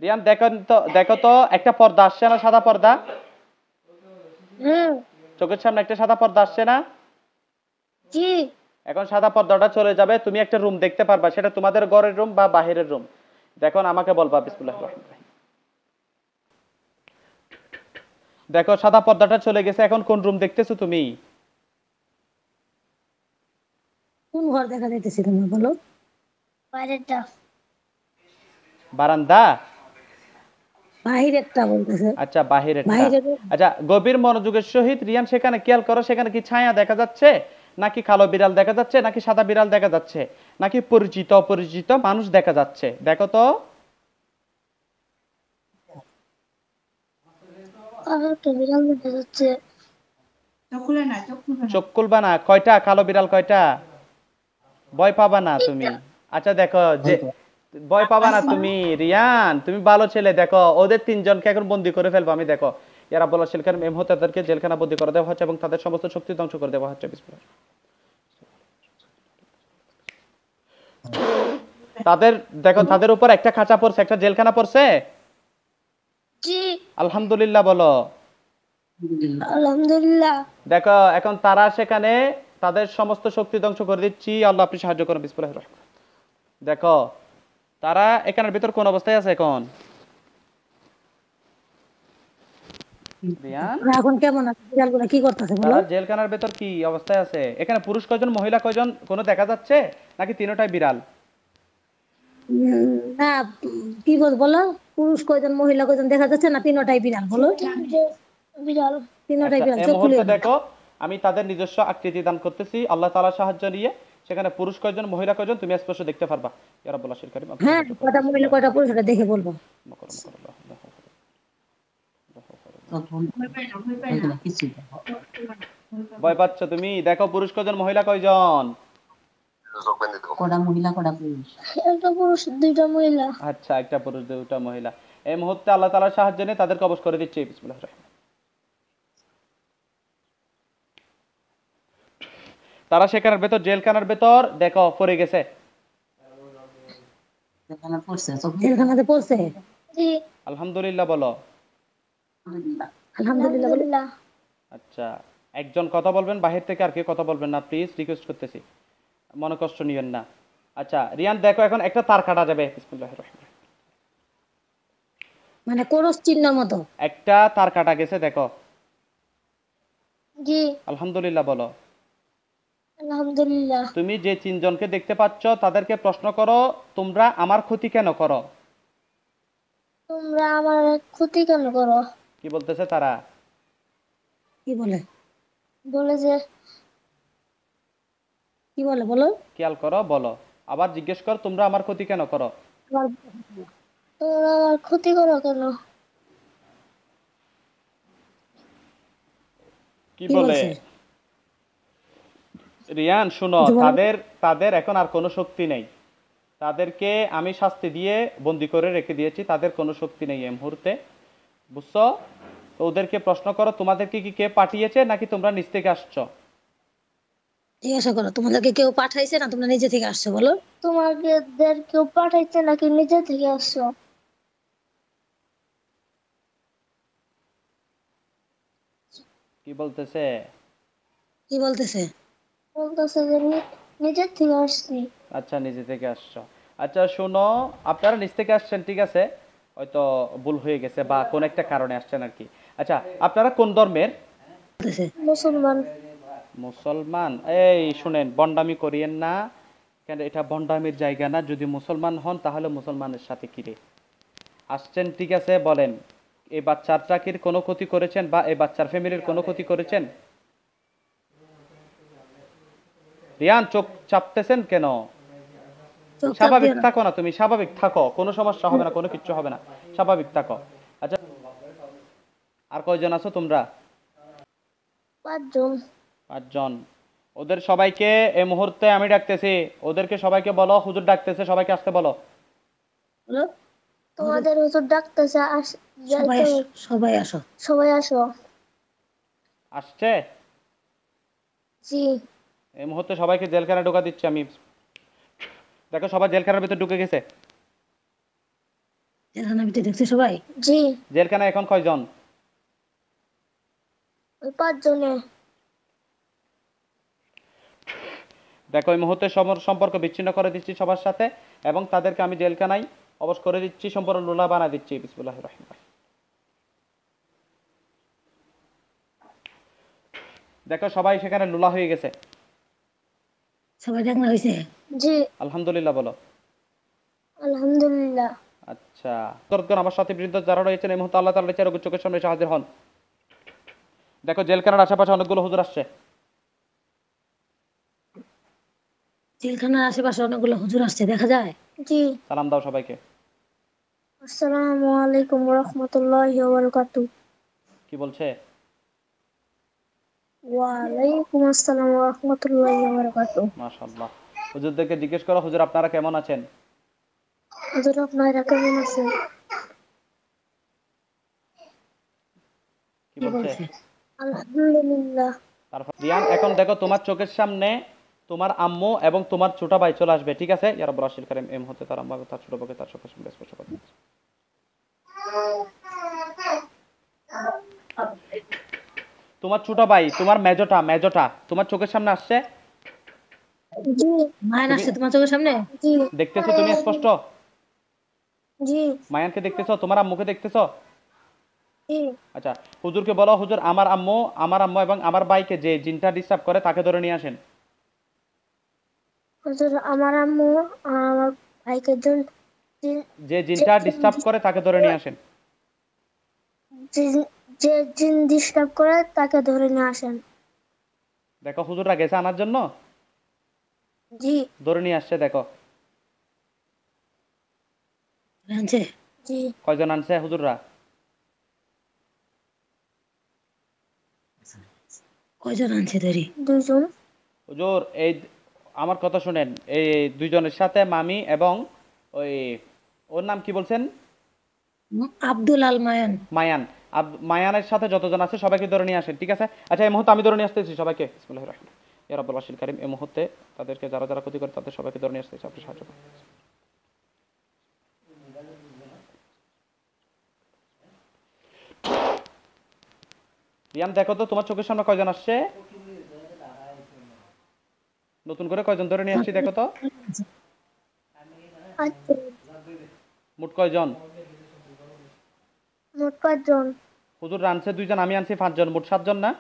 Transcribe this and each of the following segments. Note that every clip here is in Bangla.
রিয়ান দেখো তো একটা পর্দা আসছে না, সাদা পর্দা? চোখের সামনে একটা সাদা পর্দা আসছে না? জি। এখন সাদা পর্দাটা চলে যাবে, তুমি একটা রুম দেখতে পারবা, সেটা তোমাদের ঘরের রুম বা বাহিরের রুম। দেখো আমাকে বলবা বিসমিল্লাহির রহমানির রহিম। দেখো সাদা পর্দাটা চলে গেছে, এখন কোন রুম দেখতেছো তুমি? কোন ঘর দেখা যাইতেছে তোমার বলো? বাইরেরটা। বারান্দা? বাহিরেরটা বলতেছে। আচ্ছা বাহিরেরটা। বাহিরের। আচ্ছা গভীর মনোযোগের সহিত রিয়ান সেখানে খেয়াল করো, সেখানে কি ছায়া দেখা যাচ্ছে, নাকি কালো বিড়াল দেখা যাচ্ছে, নাকি সাদা বিড়াল দেখা যাচ্ছে, নাকি পরিচিত অপরিচিত মানুষ দেখা যাচ্ছে? দেখো তো। একটা বিড়াল দেখা যাচ্ছে। চোখ খুলবা না? কয়টা কালো বিড়াল, কয়টা? ভয় পাবা না তুমি। আচ্ছা দেখো যে, ভয় পাবা না তুমি রিয়ান, তুমি ভালো ছেলে। দেখো ওদের তিনজনকে এখন বন্দি করে ফেলবো আমি। দেখো ইয়ারা বলা শিলখান এই মুহূর্তে তাদেরকে জেলখানা বন্দি করে দেওয়া হচ্ছে এবং তাদের সমস্ত শক্তি ধ্বংস করে দেওয়া হচ্ছে। বিসমিল্লাহ। তাদের দেখো, তাদের উপর একটা খাঁচা পড়ছে, একটা জেলখানা পড়ছে। জি। আলহামদুলিল্লাহ বলো। আলহামদুলিল্লাহ। দেখো এখন তারা সেখানে তাদের সমস্ত শক্তি ধ্বংস করে দিচ্ছি, আল্লাহ আপনি সাহায্য করুন। বিসমিল্লাহির রহমানির রহিম। দেখো তারা এখানের ভিতর কোন অবস্থায় আছে এখন? রিয়ান, এখন কেমন আছে বিড়ালগুলো, কি করতেছে বলো? তারা জেলখানার ভেতর কি অবস্থায় আছে? এখানে পুরুষ কয়জন, মহিলা কয়জন কোনো দেখা যাচ্ছে, নাকি তিনটাই বিড়াল? না। কি বলো? পুরুষ কয়জন মহিলা কয়জন দেখা যাচ্ছে না? তিনটাই বিড়াল বলো। বিড়াল। তিনটাই আচ্ছা বিড়াল, এই চোখ খুলে মুহূর্তে দাও। দেখো আমি তাদের নিজস্ব আকৃতি দান করতেছি আল্লাহ তাআলার সাহায্য নিয়ে। সেখানে পুরুষ কয়জন মহিলা কয়জন তুমি স্পষ্ট দেখতে পারবা। ইয়া রাব্বুল আশিল কারীম আপনি হ্যাঁ, সাহায্য করুন। কয়টা মহিলা বিসমিল্লাহির কয়টা পুরুষ এটা দেখে বলবো। ভয় পাচ্ছ তুমি? দেখো পুরুষ কয়জন মহিলা কয়জন? কটা মহিলা কটা পুরুষ? একটা পুরুষ দুইটা মহিলা। আচ্ছা একটা পুরুষ দুইটা মহিলা। এই মুহূর্তে আল্লাহ তাআলার সাহায্য নিয়ে তাদের কবজ করে দিচ্ছি। বিসমিল্লাহির রহমানির রহিম। তারা সেখানের ভেতর, জেলখানার ভেতর দেখো পড়ে গেছে। জেলখানাতে পড়ছে। জি। আলহামদুলিল্লাহ বলো। আলহামদুলিল্লাহ। আচ্ছা একজন কথা বলবেন, বাহির থেকে আর কেউ কথা বলবেন না প্লিজ, রিকোয়েস্ট করতেছি, মনে কষ্ট নিবেন না। আচ্ছা রিয়ান দেখো এখন একটা তার কাটা যাবে। বিসমিল্লাহির রহমানির রহিম। মানে ক্রস চিহ্ন মতো। একটা তার কাটা গেছে দেখো। জি। আলহামদুলিল্লাহ বলো। আলহামদুলিল্লাহ। তুমি যে তিনজনকে দেখতে পাচ্ছ তাদেরকে প্রশ্ন করো, তোমরা আমার ক্ষতি কেন করো? তোমরা আমার ক্ষতি কেন করো? কি বলতেছে তারা? কি বলে? বলে যে, কি বলে বলো? খেয়াল করো, বলো। আবার জিজ্ঞেস কর, তোমরা আমার ক্ষতি কেন করো? তোমরা আমার ক্ষতি করো কেন? কি কি বলে? বলছে? রিয়ান শুনো, কিছু বলো। তাদের তাদের এখন আর কোনো শক্তি নেই। তাদেরকে আমি শাস্তি দিয়ে বন্দি করে রেখে দিয়েছি, তাদের কোনো শক্তি নেই এই মুহূর্তে, বুঝছো? তো ওদেরকে প্রশ্ন করো, তোমাদেরকে কি কে পাঠিয়েছে, নাকি তোমরা নিজ থেকে আসছো? জিজ্ঞাসা করো, তোমাদেরকে কেউ পাঠাইছে না তোমরা নিজে থেকে আসছো বলো? তোমাদের কেউ পাঠাইছে নাকি নিজে থেকে আসছো? কি বলতেছে? কি বলতেছে? বলতেছে যে নিজের থেকে আসছি। আচ্ছা নিজে থেকে আসছো। আচ্ছা শোনো, আপনারা নিজ থেকে আসছেন ঠিক আছে, হয়তো ভুল হয়ে গেছে বা কোন একটা কারণে আসছেন আর কি। আচ্ছা আপনারা কোন ধর্মের? বলতেছে মুসলমান। মুসলমান? এই শুনেন, বন্ডামি করিয়েন না, কেন এটা বন্ডামির জায়গা না। যদি মুসলমান হন তাহলে মুসলমানের সাথে কিরে আসছেন ঠিক আছে বলেন। এই বাচ্চাটা কি কোনো ক্ষতি করেছেন, বা এই বাচ্চার ফ্যামিলির কোনো ক্ষতি করেছেন? রিয়ান চোখ চাপতেছেন কেন? চোখ চাপ স্বাভাবিক দিও না। থাকো না তুমি, স্বাভাবিক থাকো, কোনো সমস্যা হবে না, কোনো কিচ্ছু হবে না, স্বাভাবিক থাকো। আচ্ছা আর কয়জন আছো তোমরা? 5 জন। 5 জন। ওদের সবাইকে এই মুহূর্তে আমি ডাকতেছি, ওদেরকে সবাইকে বলো হুজুর ডাকতেছে, সবাইকে আসতে বলো। বলো। তোমাদের হুজুর ডাকতেছে, সবাই আসো, সবাই আসো। সবাই আসো। আসছে? জি। এই মুহূর্তে সবাইকে জেলখানা ঢোকা দিচ্ছি আমি। দেখো সবাই জেলখানার ভিতর ঢুকে গেছে। জেলখানার ভিতরে দেখছে সবাই? জি। জেলখানায় এখন কয়জন? 5 জনে। দেখো এই মুহূর্তে সম্পর্ক বিচ্ছিন্ন করে দিচ্ছি সবার সাথে, এবং তাদেরকে আমি জেলখানায় অবশ করে দিচ্ছি, সম্পূর্ণ লোলা বানা দিচ্ছি। বিসমিল্লাহির রহমানির রহিম। দেখো সবাই সেখানে লোলা হয়ে গেছে। সবাই দেখনা হইছে? জি। আলহামদুলিল্লাহ বলো। আলহামদুলিল্লাহ। আচ্ছা, তর্কন আমার সাথে বৃদ্ধ যারা রয়েছেন এই মুহূর্তে আল্লাহ তাআলার চেয়ে চোখের সামনে এসে হাজির হন। দেখো জেলখানার আশেপাশে অনেকগুলো হুজুর আসছে। জেলখানার আশেপাশে অনেকগুলো হুজুর আসছে, দেখা যায়? জি। সালাম দাও সবাইকে। আসসালামু আলাইকুম ওয়া রাহমাতুল্লাহি ওয়া বারাকাতুহু। কি বলছে? ওয়া আলাইকুম আসসালাম ওয়া রাহমাতুল্লাহি ওয়া বারাকাতুহু। মাশাআল্লাহ। হুজুরদেরকে জিজ্ঞেস করো, হুজুর আপনারা কেমন আছেন? হুজুর আপনারা কেমন আছেন? কি বলছে? আলহামদুলিল্লাহ। তারপর রিয়ান, এখন দেখো তোমার চোখের সামনে তোমার আম্মু এবং তোমার ছোট ভাই চলে আসবে, ঠিক আছে? ইয়া রাব্বুল আরশিল কারীম এই মুহূর্তে তার আম্মু তার ছোট ভাইকে তার চোখের সামনে স্পর্শ করে দিচ্ছে। তোমার ছোট ভাই, তোমার মেজোটা তোমার চোখের সামনে আসছে। জি। মায়ান তুমি আসছে তোমার চোখের সামনে? জি। দেখতেছো তুমি স্পষ্ট? জি। মায়ানকে দেখতেছো, তোমার আম্মুকে দেখতেছো? জি। আচ্ছা, হুজুরকে বলো, হুজুর আমার আম্মু এবং আমার ভাইকে যে জিনটা ডিস্টার্ব করে তাকে ধরে নিয়ে আসেন। হুজুর আমার আম্মু আর আমার ভাইকে যে জিনটা ডিস্টার্ব করে তাকে ধরে নিয়ে আসেন। যে জিন ডিস্টার্ব করে তাকে ধরে নিয়ে আসেন। দেখো হুজুররা গেছে আনার জন্য, জি। ধরে নিয়ে আসছে। দেখো আনছে? জি। কয়জন আনছে হুজুররা? কয়জন আনছে ধরি? 2 জন। হুজুর এই আমার কথা শুনেন, এই দুইজনের সাথে মামি এবং ওই ওর নাম কি বলছেন? আব্দুল আল মায়ান। মায়ান। মায়ানের সাথে যতজন আছে সবাইকে ধরে নিয়ে আসেন, ঠিক আছে? আচ্ছা এই মুহূর্তে আমি ধরে নিয়ে আসতেছি সবাইকে। বিসমিল্লাহির রহমানির রহিম। ইয়া রাব্বুল আরশিল কারীম এই মুহূর্তে তাদেরকে যারা যারা ক্ষতি করে তাদের সবাইকে ধরে নিয়ে আসতেছি, আপনি সাহায্য করুন। রিয়ান দেখো তো তোমার চোখের সামনে কয়জন আসছে, নতুন করে কয়জন ধরে নিয়ে আসছি দেখো তো। মোট কয়জন? মোট 5 জন। হুজুর আনছে 2 জন, আমি আনছি 5 জন, মোট 7 জন না?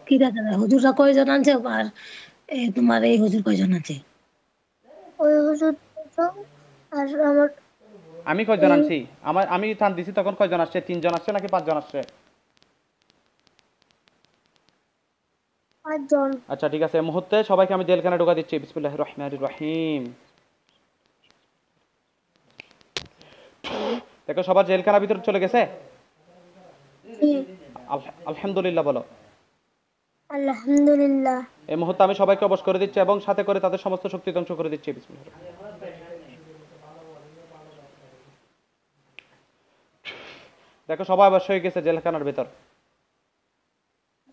কি দেখা যায় হুজুররা কয়জন আনছে আর তোমার এই হুজুর কয়জন আছে? ওই হুজুর 2 জন আর আমার আমি কয়জন আনছি? আমি থান দিছি তখন কয়জন আসছে? 3 জন আসছে নাকি 5 জন আসছে? 5 জন। আচ্ছা ঠিক আছে, এই মুহূর্তে সবাইকে আমি জেলখানায় ঢোকা দিচ্ছি। বিসমিল্লাহির রহমানির রহিম। দেখো সবার জেলখানার ভিতরে চলে গেছে? জি। আলহামদুলিল্লাহ বলো। আলহামদুলিল্লাহ। এই মুহূর্তে আমি সবাইকে অবশ করে দিচ্ছি এবং সাথে করে তাদের সমস্ত শক্তি ধ্বংস করে দিচ্ছি। বিসমিল্লাহির রহমানির রহিম। দেখো সবাই অবশ্য হয়ে গেছে জেলখানার ভিতর।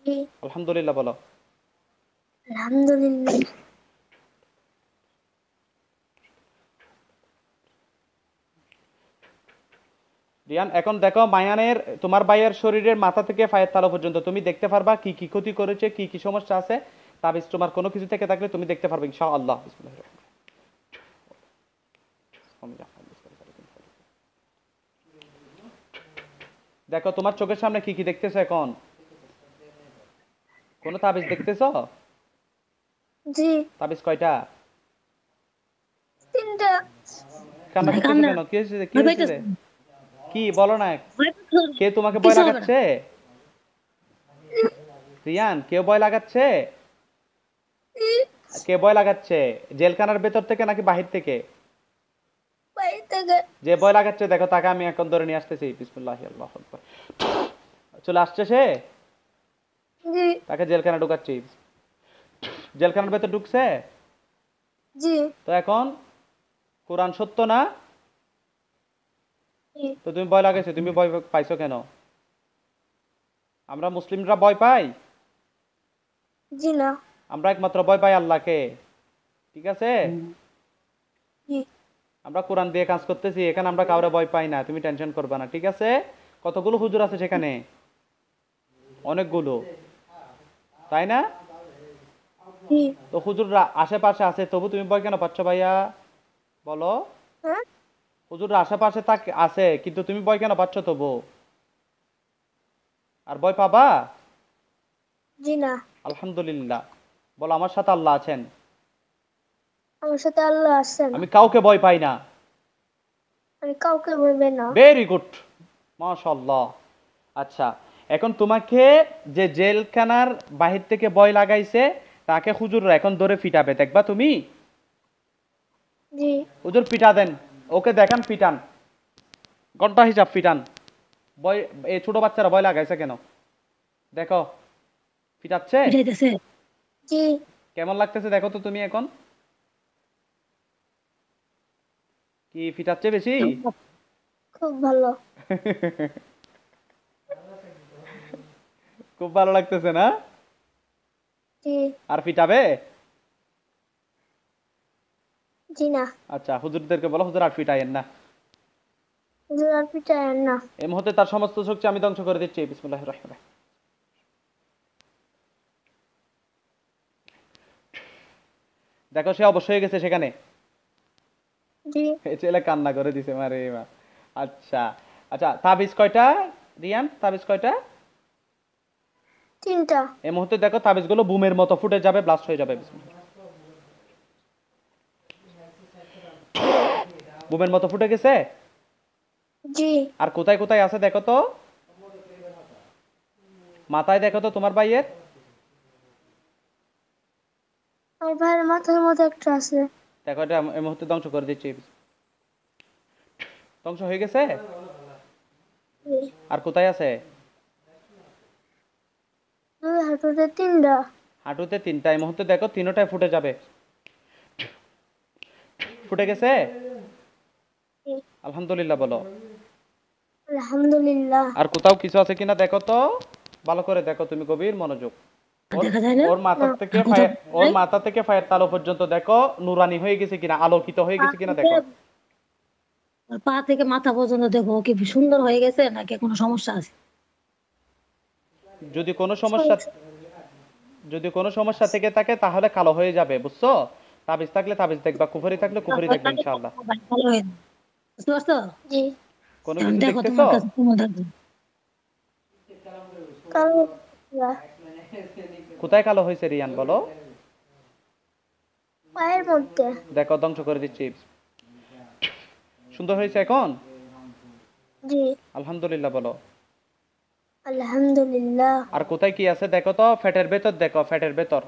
জি। আলহামদুলিল্লাহ বলো। আলহামদুলিল্লাহ। রিয়ান এখন দেখো মায়ানের তোমার ভাইয়ের শরীরের মাথা থেকে পায়ের তালু পর্যন্ত তুমি দেখতে পারবা কি কি ক্ষতি করেছে, কি কি সমস্যা আছে। তাবিজ তোমার কোনো কিছু থেকে থাকলে তুমি দেখতে পারবে ইনশাআল্লাহ। বিসমিল্লাহির রহমানির রহিম। দেখো তোমার চোখের সামনে কি কি দেখতেছো এখন? কোন তাবিজ দেখতেছো? জি। তাবিজ কয়টা? 3টা। কান্না করতেছো কেন? কি হয়েছে? কি হয়েছে? কি বলো না? কে তোমাকে ভয় লাগাচ্ছে? রিয়ান কেউ ভয় লাগাচ্ছে? কে ভয় লাগাচ্ছে? জেলখানার ভেতর থেকে নাকি বাহির থেকে? বাহির থেকে। যে ভয় লাগাচ্ছে দেখো তাকে আমি এখন ধরে নিয়ে আসতেছি। বিসমিল্লাহি আল্লাহু আকবার। চলে আসছে সে? জি। তাকে জেলখানা ঢুকাচ্ছি। জেলখানার ভেতর ঢুকছে? জি। তো এখন কোরআন সত্য না? জি। তো তুমি ভয় লাগাইছো, তুমি ভয় পাইছো কেন? আমরা মুসলিমরা ভয় পাই? জি না। আমরা একমাত্র ভয় পাই আল্লাহকে, ঠিক আছে? জি। আমরা কোরআন দিয়ে কাজ করতেছি, এখানে আমরা কাউরে ভয় পাই না, তুমি টেনশন করবে না, ঠিক আছে? কতগুলো হুজুর আছে সেখানে? অনেকগুলো, তাই না? জি। তো হুজুররা আশেপাশে আছে, তবু তুমি ভয় কেন পাচ্ছ ভাইয়া? বলো। হ্যাঁ? হুজুররা আশেপাশে আছে, কিন্তু তুমি ভয় কেন পাচ্ছ তবু? আর ভয় পাবা? জি না। আলহামদুলিল্লাহ। বলো, আমার সাথে আল্লাহ আছেন, আমার সাথে আল্লাহ আছেন। আমি কাউকে ভয় পাই না। আমি কাউকে বলবে না। ভেরি গুড, মাশাআল্লাহ। আচ্ছা, এখন তোমাকে যে জেলখানার বাহির থেকে ভয় লাগাইছে, তাকে হুজুররা এখন ধরে পিটাবে, দেখবা তুমি? জি। হুজুর পিটা দেন, ওকে দেখান, পিটান, ঘন্টা হিসাব পিটান। ভয়, এই ছোট বাচ্চারা ভয় লাগাইছে কেন? দেখো, পিটাচ্ছে। পিটাইতেছে। জি। কেমন লাগতেছে দেখো তো তুমি এখন? কি পিটাচ্ছে বেশি? খুব ভালো। খুব ভালো লাগতেছে না? জি। আর পিটাবে? জি না। আচ্ছা, হুজুরদেরকে বলো হুজুর আর পিটাইয়েন না। হুজুর আর পিটায়েন না। এই মুহূর্তে তার সমস্ত শক্তি আমি ধ্বংস করে দিচ্ছি, বিসমিল্লাহির রহমানির রহিম। দেখো, সে অবশ্যই হয়ে গেছে সেখানে। জি। এই ছেলে কান্না করে দিছে, মারে মা। আচ্ছা, আচ্ছা, তাবিজ কয়টা রিয়ান? তাবিজ কয়টা? 3টা। এই মুহূর্তে দেখো তাবিজগুলো বুমের মতো ফুটে যাবে, ব্লাস্ট হয়ে যাবে, বিসমিল্লাহ। বুমের মতো ফুটে গেছে। জি। আর কোথায় কোথায় আছে দেখো তো, মাথায় দেখো তো তোমার ভাইয়ের। আমার ভাইয়ের মাথার মধ্যে একটা আছে। দেখো, এটা এই মুহূর্তে ধ্বংস করে দিচ্ছি, ধ্বংস হয়ে গেছে। জি। আর কোথায় আছে? দুই হাঁটুতে 3টা। হাঁটুতে 3টা। এই মুহূর্তে দেখো তিনোটায় ফুটে যাবে, ফুটে গেছে। জি। আলহামদুলিল্লাহ বলো। আলহামদুলিল্লাহ। আর কোথাও কিছু আছে কিনা দেখো তো, ভালো করে দেখো, তুমি গভীর মনোযোগ। ওর দেখা যায় না। ওর মাথা না। থেকে আর কোথাও ফায়ার, ওর নাই? মাথা থেকে ফায়ার তালু পর্যন্ত দেখো নুরানি হয়ে গেছে কিনা, আলোকিত হয়ে পা গেছে কিনা থেকে দেখো। পা থেকে মাথা পর্যন্ত দেখো কি সুন্দর হয়ে গেছে নাকি কোনো সমস্যা আছে? যদি কোনো সমস্যা, সমস্যা। যদি কোনো সমস্যা থেকে থাকে তাহলে কালো হয়ে যাবে, বুঝছো? তাবিজ থাকলে তাবিজ দেখবা, কুফরি থাকলে কুফরি দেখবে ইনশাআল্লাহ। ভালো হয়ে যাবে। বুঝতে পারছো? জি। কোনো এখন কিছু দেখো দেখতেছো? তোমার কাছে কেমন থাকবে। কালো। কোথায় কালো হয়েছে রিয়ান বলো? পায়ের মধ্যে। দেখো, ধ্বংস করে দিচ্ছি। সুন্দর হয়েছে এখন? জি। আলহামদুলিল্লাহ বলো। আলহামদুলিল্লাহ। আর কোথায় কি আছে দেখো তো, ফ্যাটের ভেতর দেখো, ফ্যাটের ভেতর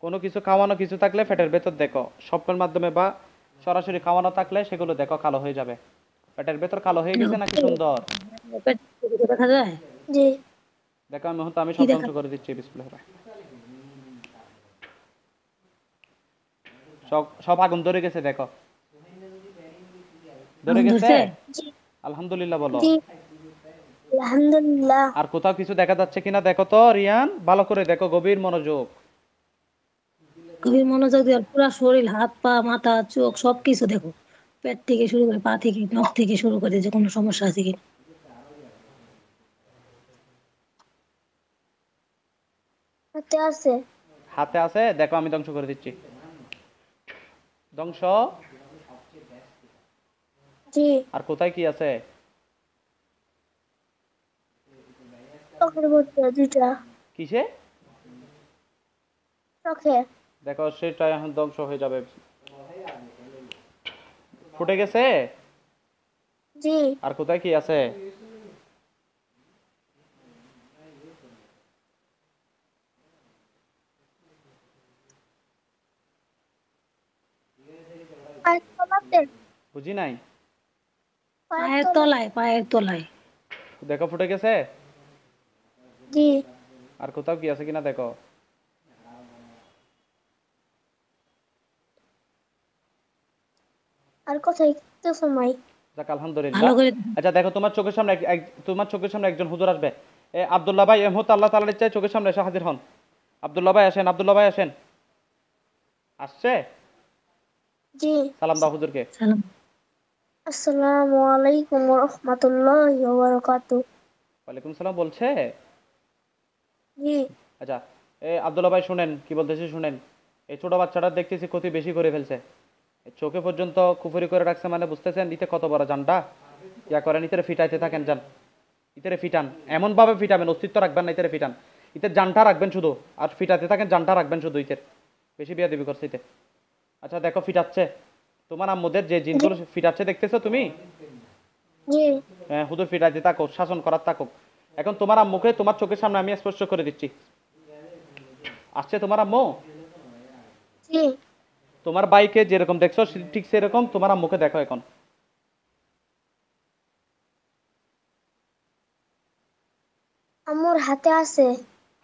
কোনো কিছু খাওয়ানো কিছু থাকলে ফ্যাটের ভেতর দেখো, স্বপ্নের মাধ্যমে বা সরাসরি খাওয়ানো থাকলে সেগুলো দেখো কালো হয়ে যাবে। পেটের ভেতর কালো হয়ে গেছে নাকি সুন্দর? পেট থেকে দেখা যায়? জি। দেখো, আমি মুহূর্তে আমি কি সব ধ্বংস দেখা? করে দিচ্ছি, বিসমিল্লাহির রহমানির রহিম। সব সব আগুন ধরে গেছে দেখো, ধরে আগুন গেছে। ধরছে? জি। আলহামদুলিল্লাহ বলো। জি। আলহামদুলিল্লাহ। আর কোথাও কিছু দেখা যাচ্ছে কিনা দেখো তো রিয়ান, ভালো করে দেখো, গভীর মনোযোগ। গভীর মনোযোগ দিয়ে পুরো শরীর, হাত পা মাথা চোখ সবকিছু দেখো। পেট থেকে শুরু করে পা থেকে নখ থেকে শুরু করে যে কোনো সমস্যা আছে কিনা। হাতে আছে। হাতে আছে, দেখো আমি ধ্বংস করে দিচ্ছি, ধ্বংস। জি। আর কোথায় কি আছে? চোখের মধ্যে 2টা। কিসে? চোখে। দেখো, সেটা এখন ধ্বংস হয়ে যাবে, ফুটে গেছে। জি। আর কোথায় কি আছে? পায়ের তলাতে। বুঝি নাই। পায়ের তলায়, পায়ের তলায়। দেখো, ফুটে গেছে। জি। আর কোথাও কি আছে কিনা দেখো। আর কোথায় তো সময়। যাক, ভালো আলহামদুলিল্লাহ। করে। আচ্ছা দেখো, তোমার চোখের সামনে তোমার চোখের সামনে একজন হুজুর আসবে। আব্দুল্লাহ ভাই, এই মুহূর্তে আল্লাহ তাআলার ইচ্ছায় চোখের সামনে এসে হাজির হন। আব্দুল্লাহ ভাই আসেন, আব্দুল্লাহ ভাই আসেন। আসছে। জি। সালাম দাও হুজুরকে। সালাম। আসসালামু আলাইকুম ওয়া রাহমাতুল্লাহি ওয়া বারাকাতুহু। ওয়ালাইকুম সালাম বলছে। জি আচ্ছা, আব্দুল্লাহ ভাই শুনেন কি বলতেছি শুনেন। এই ছোট বাচ্চাটা দেখতেছি ক্ষতি বেশি করে ফেলছে। চোখে পর্যন্ত কুফরি করে রাখছে, মানে বুঝতেছেন ইতে কত বড় জানটা। ইয়া করেন, ইতারে ফিটাইতে থাকেন যান, ইতারে ফিটান, এমন ভাবে ফিটাবেন অস্তিত্ব রাখবেন না, ইতারে ফিটান। ইতের জানটা রাখবেন শুধু, আর ফিটাতে থাকেন, জানটা রাখবেন শুধু ইতের। বেশি বিয়া দিবি করছে ইতে। আচ্ছা দেখো ফিটাচ্ছে, তোমার আম্মুদের যে জি জিনগুলো ফিটাচ্ছে দেখতেছো তুমি। জি হ্যাঁ, হুজুর ফিটাইতে থাকুক, শাসন করার থাকুক। এখন তোমার আম্মুকে তোমার চোখের সামনে আমি স্পর্শ করে দিচ্ছি। আসছে তোমার আম্মু। জি। তোমার বাইকে যেরকম দেখছো ঠিক সেরকম তোমার আম্মুকে দেখো এখন। আম্মুর হাতে আছে।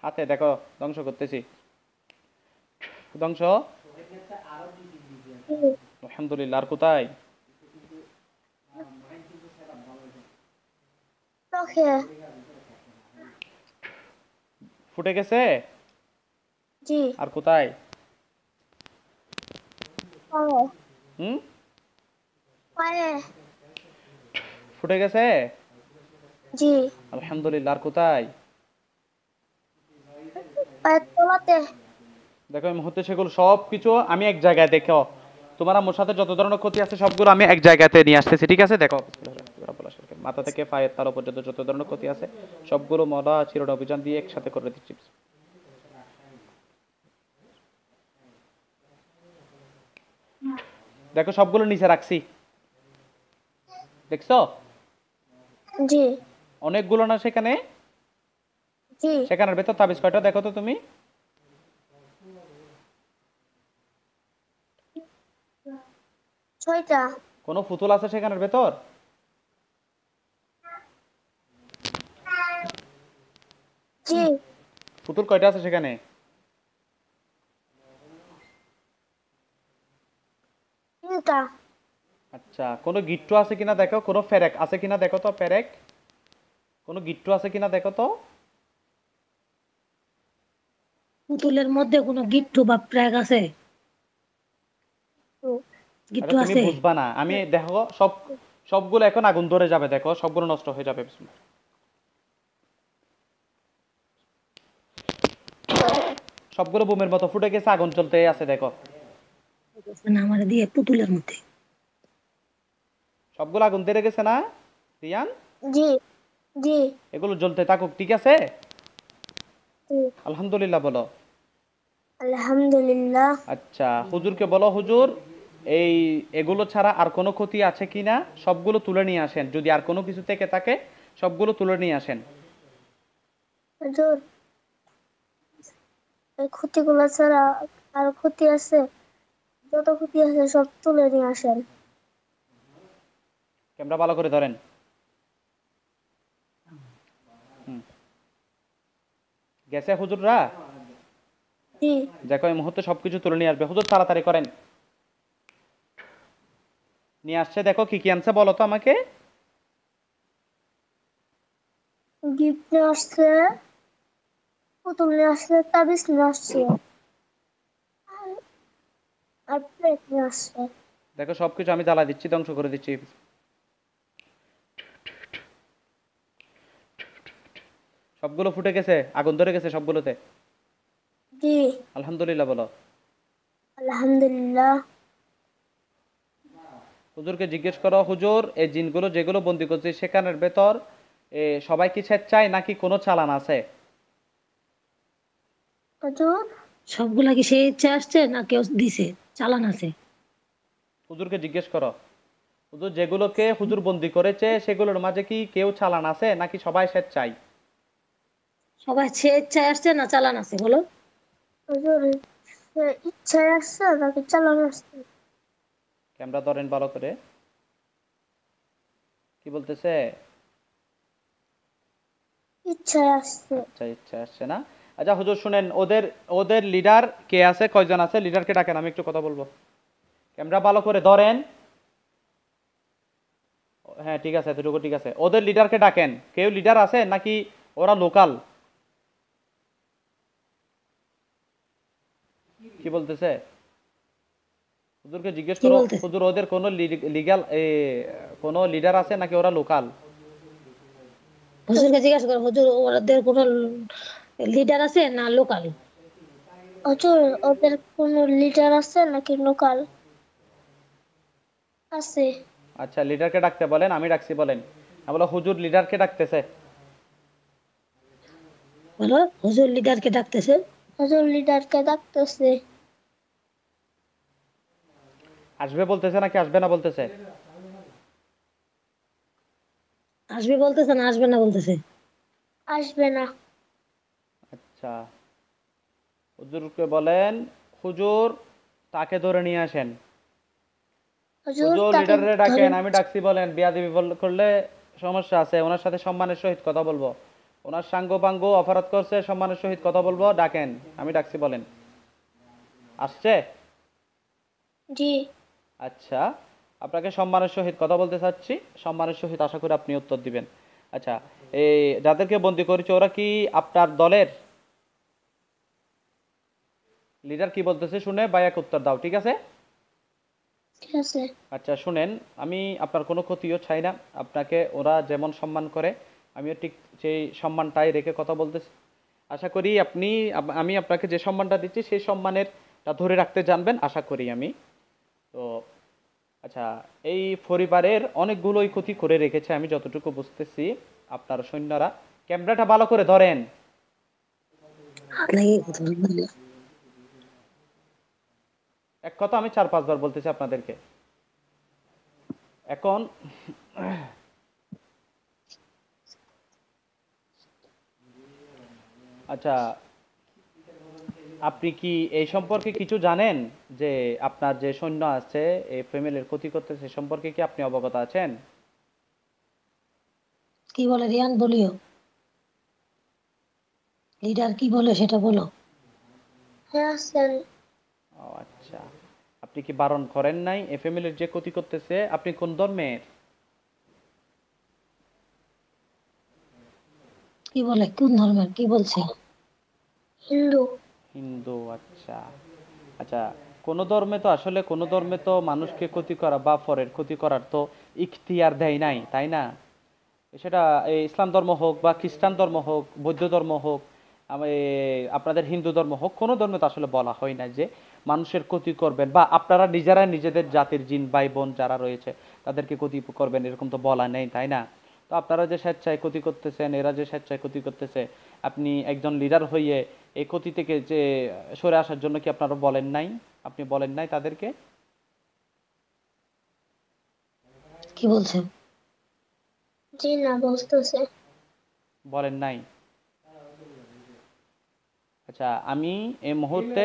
হাতে দেখো, ধ্বংস করতেছি, ধ্বংস। জি আলহামদুলিল্লাহ। আর কোথায়? চোখে। ফুটে গেছে। জি আর কোথায়? পায়ে। হুম। পায়ে। ফুটে গেছে। জি আলহামদুলিল্লাহ। আর কোথায়? পায়ের তলাতে। দেখো এই মুহূর্তে সেগুলো সব কিছু আমি এক জায়গায় দেখো, তোমার আম্মুর সাথে যত ধরনের ক্ষতি আছে সবগুলো আমি এক জায়গাতে নিয়ে আসতেছি, ঠিক আছে? দেখো মাথা থেকে পায়ের তালু পর্যন্ত যত ধরনের ক্ষতি আছে সবগুলো মরা চিরোটা অভিযান দিয়ে একসাথে করে দিচ্ছি। দেখো সবগুলো নিচে রাখছি, দেখছো? জি অনেকগুলো না সেখানে। জি। সেখানের ভেতর তাবিজ কয়টা দেখো তো তুমি। 6টা। কোনো ফুতুল আছে সেখানের ভেতর? জি ফুতুল কয়টা আছে সেখানে? 3টা। আচ্ছা, কোনো গিট্টু আছে কিনা দেখো, কোনো ফেরেক আছে কিনা দেখো তো, ফেরেক কোনো গিট্টু আছে কিনা দেখো তো। পুতুলের মধ্যে কোনো গিট্টু বা প্র্যাগ আছে? তো আরে গিট্টু তুমি আছে? বুঝবা না, আমি দেখো সবগুলো এখন আগুন ধরে যাবে, দেখো সবগুলো নষ্ট হয়ে যাবে। বিসমিল্লাহ। সবগুলো বোমের মতো ফুটে গেছে, আগুন চলতে আছে দেখো। না আমার দিয়ে পুতুলের মধ্যে। সবগুলো আগুন ধরে গেছে না রিয়ান? জি জি এগুলো জ্বলতে থাকুক, ঠিক আছে? জি। আলহামদুলিল্লাহ বলো। আলহামদুলিল্লাহ। আচ্ছা, হুজুরকে বলো, হুজুর এই এগুলো ছাড়া আর কোনো ক্ষতি আছে কিনা সবগুলো তুলে নিয়ে আসেন, যদি আর কোনো কিছু থেকে থাকে সবগুলো তুলে নিয়ে আসেন। হুজুর, এই ক্ষতিগুলো ছাড়া আর ক্ষতি আছে? যত ক্ষতি আছে সব তুলে নিয়ে আসেন। ক্যামেরা ভালো করে ধরেন। হুম। গেছে হুজুররা। জি দেখো এই মুহূর্তে সবকিছু তুলে নিয়ে আসবে, হুজুর তাড়াতাড়ি করেন। নিয়ে আসছে, দেখো কি কি আনছে বলো তো আমাকে। গিফট নিয়ে আসছে, পুতুল নিয়ে আসছে, তাবিজ নিয়ে আসছে, আর প্লেট নিয়ে আসছে। দেখো সবকিছু আমি জ্বালা দিচ্ছি, ধ্বংস করে দিচ্ছি। সবগুলো ফুটে গেছে, আগুন ধরে গেছে সবগুলোতে। জি আলহামদুলিল্লাহ বলো। আলহামদুলিল্লাহ। হুজুরকে জিজ্ঞেস করো, হুজুর এই জিনগুলো যেগুলো বন্দি করছে সেখানের ভেতর সবাই কি স্বেচ্ছায় নাকি কোনো চালান আছে? হুজুর, সবগুলা কি সে ইচ্ছে আসছে না কেউ দিছে? চালান আছে? হুজুরকে জিজ্ঞেস করো, হুজুর যেগুলোকে হুজুর বন্দি করেছে সেগুলোর মাঝে কি কেউ চালান আছে নাকি সবাই স্বেচ্ছায়? সবাই সে ইচ্ছায় আসছে না চালান আছে বলো? হুজুর, সে ইচ্ছায় আসছে নাকি চালানো আসছে? ক্যামেরা ধরেন ভালো করে, কি বলতেছে? ইচ্ছায় আসছে। আচ্ছা, ইচ্ছা আসছে না। আচ্ছা হুজুর শুনেন, ওদের ওদের লিডার কে আছে, কয়জন আছে? লিডারকে ডাকেন, আমি একটু কথা বলবো। ক্যামেরা ভালো করে ধরেন। হ্যাঁ ঠিক আছে, এতটুকু ঠিক আছে। ওদের লিডারকে ডাকেন, কেউ লিডার আছে নাকি ওরা লোকাল? কি বলতেছে? হুজুরকে জিজ্ঞেস কি করো, বলতেছে? হুজুর ওদের কোনো লিগ্যাল কোনো লিডার আছে নাকি ওরা লোকাল? হুজুরকে জিজ্ঞাসা করো, হুজুর ওদের কোনো লিডার আছে না লোকাল? হুজুর ওদের কোনো লিডার আছে নাকি লোকাল? আছে। আচ্ছা, লিডারকে ডাকতে বলেন, আমি ডাকছি বলেন। না বলো হুজুর লিডারকে ডাকতেছে। বলো হুজুর লিডারকে ডাকতেছে। হুজুর লিডারকে ডাকতেছে। আসবে বলতেছে নাকি আসবে না বলতেছে? আসবে বলতেছে না আসবে না বলতেছে? আসবে না। আচ্ছা, হুজুরকে বলেন, হুজুর তাকে ধরে নিয়ে আসেন। হুজুর হুজুর তাকে লিডারে ধরে ডাকেন, আমি ডাকছি বলেন। বিয়াদবি করলে সমস্যা আছে, ওনার সাথে সম্মানের সহিত কথা বলবো। ওনার সাঙ্গ পাঙ্গ অপরাধ করছে, সম্মানের সহিত কথা বলবো, ডাকেন, আমি ডাকছি বলেন। আসছে? জি। আচ্ছা, আপনাকে সম্মানের সহিত কথা বলতে চাচ্ছি, সম্মানের সহিত আশা করি আপনি উত্তর দিবেন। আচ্ছা, এই যাদেরকে বন্দি করেছে ওরা কি আপনার দলের? লিডার কি বলতেছে শুনে বায়াক উত্তর দাও, ঠিক আছে? ঠিক আছে। আচ্ছা শুনেন, আমি আপনার কোনো ক্ষতিও চাই না। আপনাকে ওরা যেমন সম্মান করে আমিও ঠিক সেই সম্মানটাই রেখে কথা বলতেছি। আশা করি আপনি আমি আপনাকে যে সম্মানটা দিচ্ছি সেই সম্মানেরটা ধরে রাখতে জানবেন, আশা করি আমি। তো আচ্ছা, এই পরিবারের অনেকগুলোই ক্ষতি করে রেখেছে আমি যতটুকু বুঝতেছি আপনার সৈন্যরা। ক্যামেরাটা ভালো করে ধরেন। নাকি কথা বলবো? এক কথা আমি 4-5 বার বলতেছি আপনাদেরকে। এখন আচ্ছা, আপনি কি এই সম্পর্কে কিছু জানেন যে আপনার যে সৈন্য আছে এই ফ্যামিলির ক্ষতি করতেছে সে সম্পর্কে কি আপনি অবগত আছেন? কি বলে রিয়ান বলিও, লিডার কি বলে সেটা বলো। হ্যাঁ আছেন। ও আচ্ছা, আপনি কি বারণ করেন নাই এই ফ্যামিলির যে ক্ষতি করতেছে? আপনি কোন ধর্মের? কি বলে কোন ধর্মের কি বলছে? হিন্দু। হিন্দু, আচ্ছা। আচ্ছা, কোন ধর্মে তো মানুষকে ক্ষতি করা বা পরের ক্ষতি করার তো ইখতিয়ার দেয় নাই, তাই না? সেটা এই ইসলাম ধর্ম হোক বা খ্রিস্টান ধর্ম হোক, বৌদ্ধ ধর্ম হোক, আপনাদের হিন্দু ধর্ম হোক, কোনো ধর্মে তো আসলে বলা হয় না যে মানুষের ক্ষতি করবেন বা আপনারা নিজেরা নিজেদের জাতির জিন ভাই বোন যারা রয়েছে তাদেরকে ক্ষতি করবেন, এরকম তো বলা নেই, তাই না? তো আপনারা যে স্বেচ্ছায় ক্ষতি করতেছেন, এরা যে স্বেচ্ছায় ক্ষতি করতেছে, আপনি একজন লিডার হয়ে এই ক্ষতি থেকে যে সরে আসার জন্য কি আপনারা বলেন নাই? আপনি বলেন নাই তাদেরকে? কি বলছে? জি না বলতেছে। বলেন নাই? আচ্ছা, আমি এই মুহূর্তে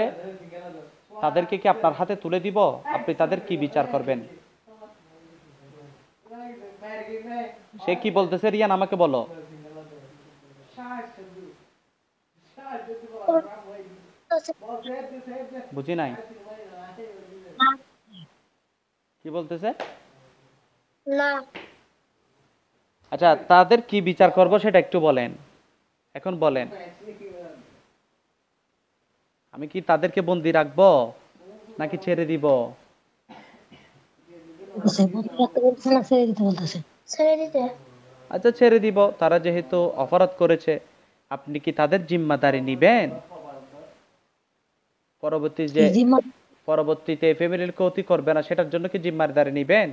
তাদেরকে কি আপনার হাতে তুলে দিব? আপনি তাদের কি বিচার করবেন? সে কি বলতেছে রিয়ান আমাকে বলো। বলতেছে বুঝি নাই, কি বলতেছে? না। আচ্ছা, তাদের কি বিচার করব সেটা একটু বলেন, এখন বলেন। আমি কি তাদেরকে বন্দি রাখবো নাকি ছেড়ে দিব? বলতেছে বন্ধু রাখতে বলতেছে না ছেড়ে দিতে বলতেছে? ছেড়ে দিতে। আচ্ছা, ছেড়ে দিব, তারা যেহেতু অপরাধ করেছে। আপনি কি তাদের জিম্মাদারি নিবেন? পরবর্তী কি যে জিম্মা? পরবর্তীতে ফ্যামিলির ক্ষতি করবে না সেটার জন্য কি জিম্মাদারি নিবেন?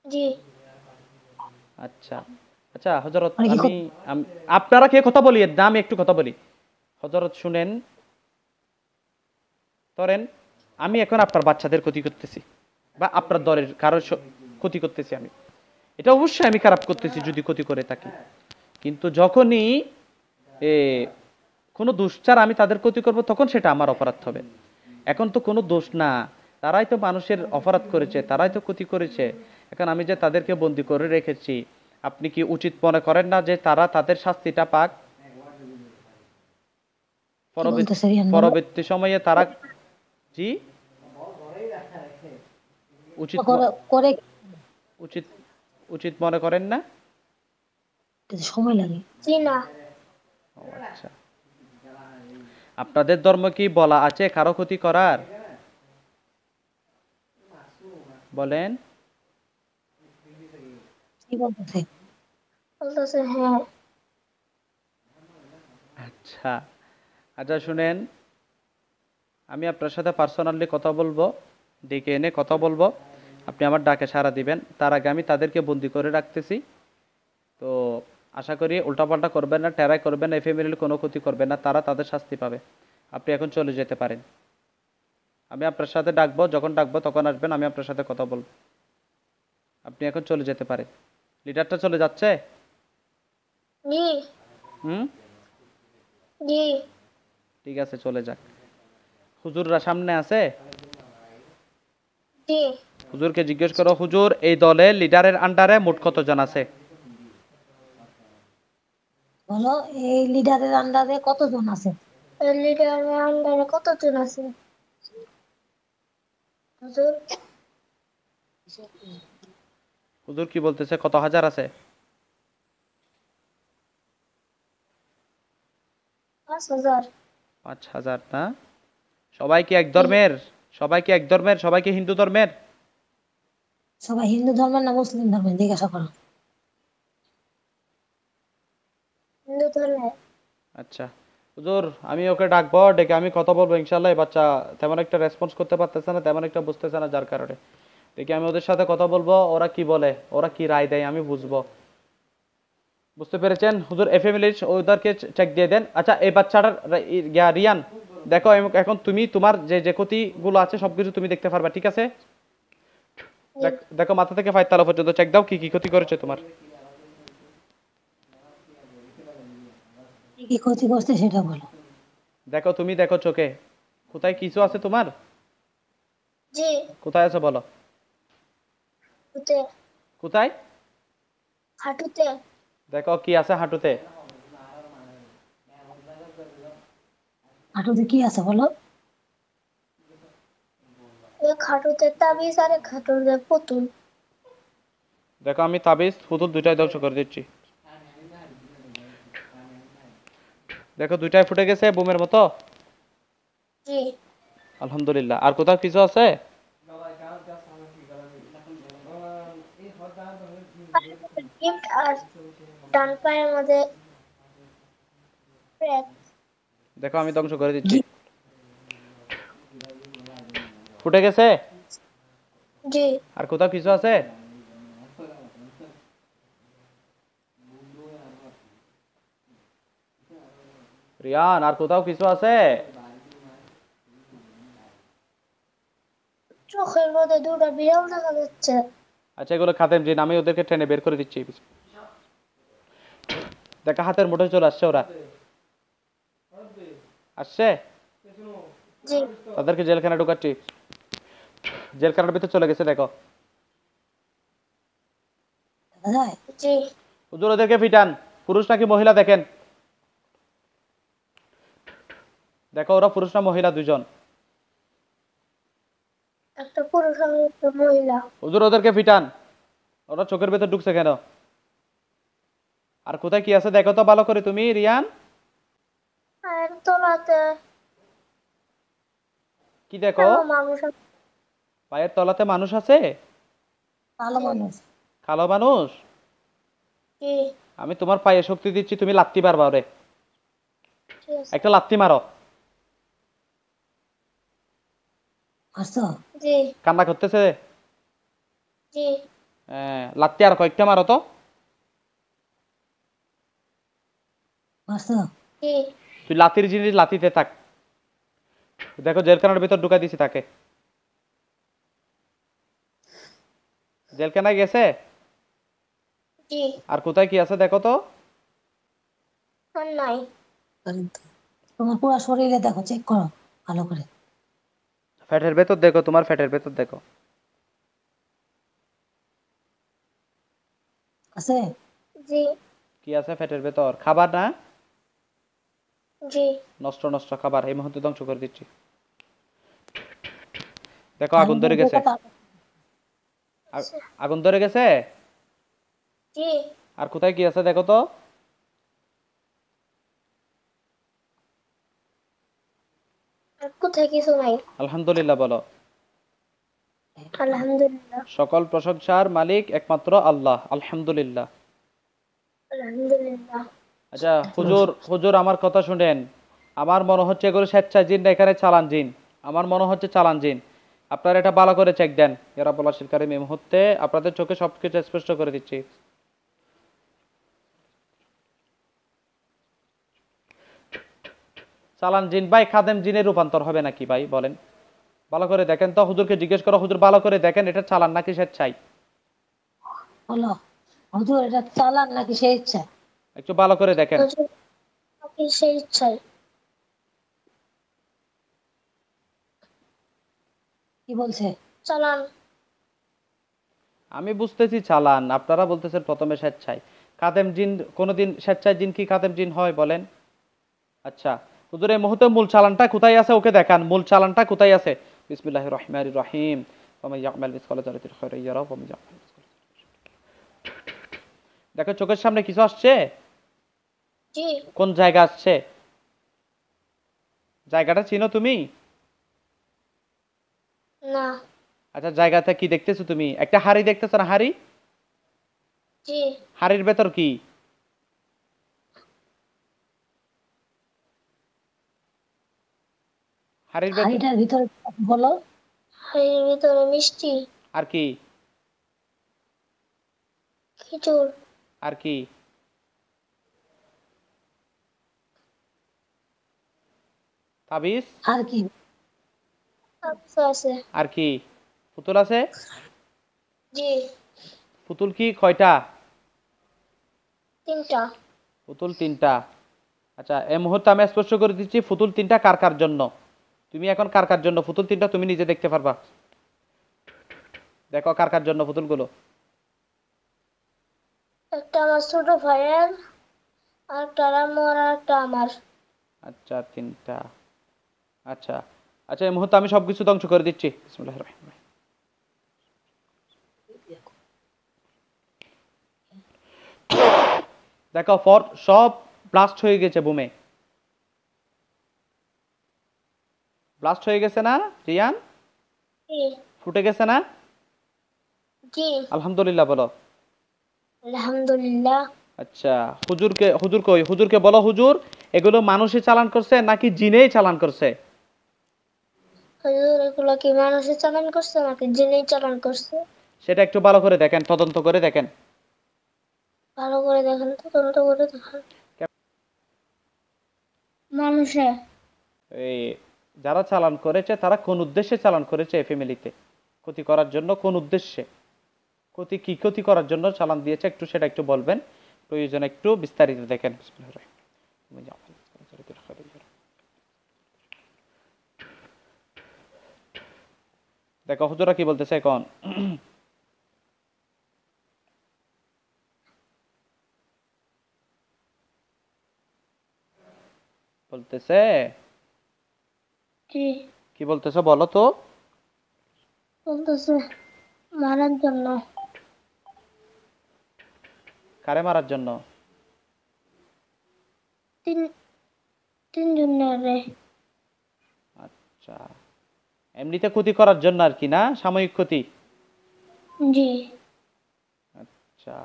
জি। আচ্ছা, আচ্ছা হযরত, মানে কি আপনারা কে কথা বলি না, আমি একটু কথা বলি। হযরত শুনেন, ধরেন আমি এখন আপনার বাচ্চাদের ক্ষতি করতেছি বা আপনার দলের কারোর ক্ষতি করতেছি, আমি এটা অবশ্যই আমি খারাপ করতেছি যদি ক্ষতি করে থাকি। কিন্তু যখনই এ কোনো দোষ ছাড়া আমি তাদের ক্ষতি করব তখন সেটা আমার অপরাধ হবে। এখন তো কোনো দোষ না, তারাই তো মানুষের অপরাধ করেছে, তারাই তো ক্ষতি করেছে। এখন আমি যে তাদেরকে বন্দি করে রেখেছি, আপনি কি উচিত মনে করেন না যে তারা তাদের শাস্তিটা পাক? কি পরবর্তী বলতেছে রিয়ান বলো। পরবর্তী সময়ে তারা, জি, উচিত করে করে উচিত উচিত মনে করেন না? কিন্তু সময় লাগে। জি না। ও আচ্ছা, আপনাদের ধর্ম কি বলা আছে কারো ক্ষতি করার? বলেন। কি বলতেছে? বলতেছে হ্যাঁ। আচ্ছা আচ্ছা শুনেন, আমি আপনার সাথে পার্সোনালি কথা বলবো, ডেকে এনে কথা বলবো, আপনি আমার ডাকে সাড়া দিবেন। তার আগে আমি তাদেরকে বন্দি করে রাখতেছি। তো আশা করি উল্টাপাল্টা করবেন না, টেরাই করবেন না, এই ফ্যামিলির কোনো ক্ষতি করবেন না, তারা তাদের শাস্তি পাবে। আপনি এখন চলে যেতে পারেন। আমি আপনার সাথে ডাকবো, যখন ডাকবো তখন আসবেন, আমি আপনার সাথে কথা বলবো। আপনি এখন চলে যেতে পারেন। লিডারটা চলে যাচ্ছে। জি হুম, জি। ঠিক আছে চলে যাক। হুজুররা সামনে আছে, জি। হুজুরকে জিজ্ঞেস করো, হুজুর এই দলে লিডারের আন্ডারে মোট কতজন আছে? বলো, এই লিডারের আন্ডারে কতজন আছে? লিডারের আন্ডারে কতজন আছে হুজুর? হুজুর কি বলতেছে, কত হাজার আছে? 5,000। 5,000 না? সবাই কি এক ধর্মের? সবাই কি এক ধর্মের? সবাই কি হিন্দু ধর্মের? সবাই হিন্দু ধর্মের না মুসলিম ধর্মের জিজ্ঞাসা করো। হিন্দু ধর্মের। আচ্ছা হুজুর, আমি ওকে ডাকবো, ডেকে আমি কথা বলবো ইনশাল্লাহ। এই বাচ্চা তেমন একটা রেসপন্স করতে পারতেছে না, তেমন একটা বুঝতেছে না, যার কারণে দেখি আমি ওদের সাথে কথা বলবো, ওরা কি বলে, ওরা কি রায় দেয় আমি বুঝবো। বুঝতে পেরেছেন হুজুর? এফএমএল ওদেরকে চেক দিয়ে দেন। আচ্ছা এই বাচ্চাটার রিয়ান, দেখো এখন তুমি তোমার যে যে ক্ষতিগুলো আছে সবকিছু তুমি দেখতে পারবা, ঠিক আছে? দেখো মাথা থেকে পায়ের তলা পর্যন্ত চেক দাও, কি কি ক্ষতি করেছে তোমার। কি কি ক্ষতি করছে সেটা বলো। দেখো তুমি দেখো চোখে, কোথায় কিছু আছে তোমার? জি। কোথায় আছে বলো। হাঁটুতে। কোথায়? হাঁটুতে। দেখো কি আছে হাঁটুতে। হাঁটুতে কি আছে বলো। এক হাঁটুতে তাবিজ আর এক হাঁটুতে পুতুল। দেখো আমি তাবিজ পুতুল দুইটাই ধ্বংস করে দিচ্ছি। দেখো দুইটাই ফুটে গেছে বোমের মতো। জি। আলহামদুলিল্লাহ। আর কোথাও কিছু আছে? গিফট আর ডান পায়ের মধ্যে ক্র্যাক। দেখো আমি ধ্বংস করে দিচ্ছি। ফুটে গেছে। জি। আর কোথাও কিছু আছে? রিয়ান আর কোথাও কিছু আছে? চোখের মধ্যে দুটো বিড়াল দেখা যাচ্ছে। আচ্ছা এগুলো খাতেম জিন, আমি ওদেরকে ট্রেনে বের করে দিচ্ছি। দেখা হাতের মুঠোয় চলে আসছে ওরা। আসছে। জি। তাদেরকে জেলখানা ঢুকাচ্ছি। জেলখানার ভিতর চলে গেছে দেখো। দেখা যায়? জি। হুজুর ওদেরকে পিটান। পুরুষ নাকি মহিলা দেখেন। দেখো ওরা পুরুষ না মহিলা দুজন। একটা পুরুষ আর একটা মহিলা। হুজুর ওদেরকে পিটান। ওরা চোখের ভেতর ঢুকছে কেন? আর কোথায় কি আছে দেখো তো ভালো করে তুমি রিয়ান। আর তলাতে কি দেখো? কালো মানুষ আছে। পায়ের তলাতে মানুষ আছে। ভালো মানুষ। কালো মানুষ। জি। আমি তোমার পায়ে শক্তি দিচ্ছি, তুমি লাত্তি মারবা ওরে। ঠিক আছে। একটা লাত্তি মারো। আসছো? জি। কান্না করতেছে। জি। লাত্তি আর কয়েকটা মারো তো। আসছো? জি। তুই লাতির জিনিস লাতিতে থাক। দেখো জেলখানার ভিতর ঢুকাই দিছি তাকে। জেলখানায় গেছে। জি। আর কোথায় কি আছে দেখো তো। আর নাই। তোমার পুরো শরীরে দেখো, চেক করো ভালো করে। ফ্যাটের ভেতর দেখো, তোমার ফ্যাটের ভেতর দেখো। আছে? জি। কি আছে ফ্যাটের ভেতর? খাবার না? জি। নষ্ট নষ্ট খাবার এই মুহূর্তে ধ্বংস করে দিচ্ছি। দেখো পানি আগুন ধরে দিয়ে গেছে। দেখো তারপর। আগুন ধরে গেছে। জি। আর কোথায় কি আছে দেখো তো। আর কোথায় কিছু নাই। আলহামদুলিল্লাহ বলো। আলহামদুলিল্লাহ। সকল প্রশংসার মালিক একমাত্র আল্লাহ, আলহামদুলিল্লাহ। আলহামদুলিল্লাহ। আচ্ছা হুজুর, হুজুর আমার কথা শুনেন। আমার মনে হচ্ছে এগুলো স্বেচ্ছায় জিন না, এখানে চালান জিন। আমার মনে হচ্ছে চালান জিন। আপনারা এটা ভালো করে চেক দেন। ইয়া রাব্বুল আরশিল কারীম, এই মুহূর্তে আপনাদের চোখে সবকিছু স্পষ্ট করে দিচ্ছি। চালান জিন ভাই খাদেম জিনে রূপান্তর হবে নাকি ভাই বলেন? ভালো করে দেখেন তো, হুজুরকে জিজ্ঞেস করো, হুজুর ভালো করে দেখেন এটা চালান নাকি স্বেচ্ছায়। বলো হুজুর এটা চালান নাকি সেই ইচ্ছা? একটু ভালো করে দেখেন। হুজুর আপনি সেই ইচ্ছায়। কি বলছে? চালান। আমি বুঝতেছি চালান, আপনারা বলতেছেন প্রথমে স্বেচ্ছায়। খাদেম জিন কোনোদিন স্বেচ্ছায় জিন কি খাদেম জিন হয় বলেন? আচ্ছা হুজুর এই মুহূর্তে মূল চালানটা কোথায় আছে ওকে দেখান, মূল চালানটা কোথায় আছে। বিসমিল্লাহির রহমানির রহিম। ওয়া ইয়ামাল মিসকালা যারাতিন খায়রান ইয়ারাহু ওয়া মান ইয়ামাল মিসকালা। দেখো চোখের সামনে কিছু আসছে? জি। কোন জায়গা আসছে? জায়গাটা চিনো তুমি? না। আচ্ছা জায়গাটা কি দেখতেছো তুমি? একটা হাড়ি দেখতেছো না? হাড়ি, জি। হাড়ির ভেতর কি? হাড়ির ভেতর হাড়িটার ভিতরে বলো। হাড়ির ভিতরে মিষ্টি, আর কি? খিচুড়, আর কি? তাবিজ? আর কি? কাপস আছে। আর কি? পুতুল আছে? জি। পুতুল কি কয়টা? 3টা। পুতুল 3টা। আচ্ছা এই মুহূর্তে আমি স্পষ্ট করে দিচ্ছি পুতুল 3টা কার কার জন্য। তুমি এখন কার কার জন্য পুতুল 3টা তুমি নিজে দেখতে পারবা। দেখো কার কার জন্য পুতুলগুলো। একটা আমার ছোট ভাইয়ের, আর একটা আম্মু আর একটা আমার। আচ্ছা 3টা। আচ্ছা আচ্ছা এই মুহূর্তে আমি সবকিছু ধ্বংস করে দিচ্ছি। বিসমিল্লাহির রহমানির রহিম। দেখো ফর সব ব্লাস্ট হয়ে গেছে বুমে। ব্লাস্ট হয়ে গেছে না রিয়ান? জি। ফুটে গেছে না? জি। আলহামদুলিল্লাহ বলো। আলহামদুলিল্লাহ। আচ্ছা হুজুরকে, হুজুর কই? হুজুরকে বলো হুজুর এগুলো মানুষই চালান করছে নাকি জিনেই চালান করছে? হুজুর এগুলো কি মানুষে চালান করছে নাকি জিনেই চালান করছে? সেটা একটু ভালো করে দেখেন, তদন্ত করে দেখেন। ভালো করে দেখেন, তদন্ত করে দেখেন। মানুষে। এই যারা চালান করেছে তারা কোন উদ্দেশ্যে চালান করেছে এই ফ্যামিলিতে? ক্ষতি করার জন্য? কোন উদ্দেশ্যে? ক্ষতি কি ক্ষতি করার জন্য চালান দিয়েছে একটু সেটা একটু বলবেন, প্রয়োজন একটু বিস্তারিত দেখেন। বিসমিল্লাহির রহমানির রহিম। দেখো হুজুরা কি বলতেছে এখন। বলতেছে জি। কি বলতেছে বলো তো। বলতেছে মারার জন্য। কারে মারার জন্য? তিন তিনজনের। আচ্ছা এমনিতে ক্ষতি করার জন্য আর কি, না সাময়িক ক্ষতি? জি। আচ্ছা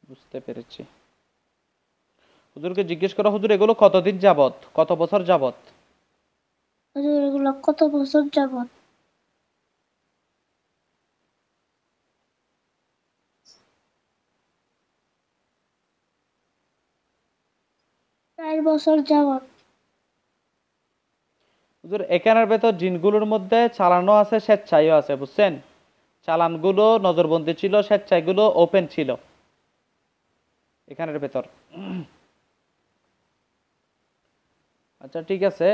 বুঝতে পেরেছি। হুজুরকে জিজ্ঞেস করো হুজুর এগুলো কতদিন যাবত, কত বছর যাবত? হুজুর এগুলো কত বছর যাবত? 4 বছর যাবত। হুজুর এখানের ভেতর জিনগুলোর মধ্যে চালানো আছে, স্বেচ্ছায়ও আছে, বুঝছেন? চালানগুলো নজরবন্দি ছিল, স্বেচ্ছায়গুলো ওপেন ছিল এখানের ভেতর। আচ্ছা ঠিক আছে,